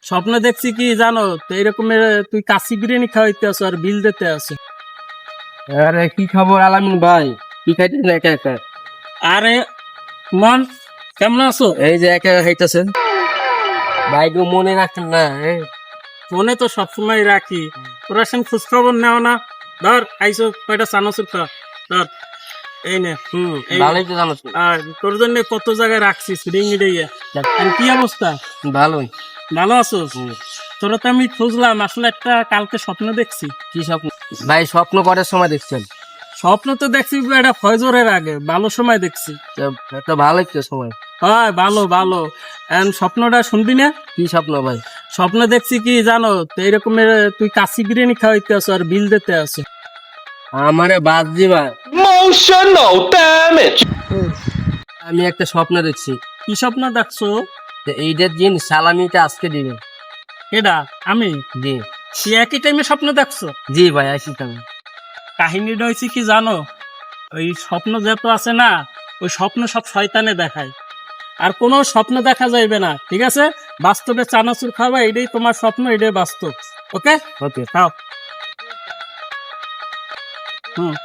স্বপ্ন দেখছি কি জানো তো, এরকমের তুই কাশি বিরিয়ানি খাওয়াইতে আছো আর বিল দিতে আছো। আরে কি খবর আলামিন ভাই, কি খাইতেছেন একা একা? আরে মন, কেমন আছো? এই যে একা একা খাইতেছেন ভাই, গো মনে রাখেন না। ফোনে তো সবসময় রাখি, তোরা সেন খোঁজ খবর নেও না। ধর আইসো কয়টা চানাচুর খা, ধর এই নে। এই ভালোই তো জানো। আর তোর জন্য কত জায়গায় রাখছিস রিং দিয়ে। আর কি অবস্থা? ভালোই। ভালো আছো? তোরা তো আমি খুঁজলাম, আসলে একটা কালকে স্বপ্ন দেখছি। কি স্বপ্ন ভাই? স্বপ্ন করার সময় দেখছেন? স্বপ্ন তো দেখছি এটা ফজরের আগে, ভালো সময় দেখছি। তো ভালোই তো সময়। হয় ভালো ভালো। স্বপ্নটা শুনবি না? কি স্বপ্ন ভাই? স্বপ্ন দেখছি কি জানো তো, এরকমের তুই কাশি বিরিয়ানি খাওয়াইতে আছো আর বিল দিতে আছো। আমারে বাদ দিবা। Emotional damage. আমি একটা স্বপ্ন দেখছি কি স্বপ্ন দেখছো? যে এইটার দিন সালামিটা আজকে দিবে। এটা আমি? জি সে একই টাইমে স্বপ্ন দেখছো? জি ভাই, আসি আমি। কাহিনীটা হয়েছে কি জানো, ওই স্বপ্ন যত আছে না, ওই স্বপ্ন সব শয়তানে দেখায়। আর কোনো স্বপ্ন দেখা যাইবে না, ঠিক আছে? বাস্তবে চানাচুর খাওয়া, এটাই তোমার স্বপ্ন, এটাই বাস্তব। ওকে, ওকে। খাও। হুম।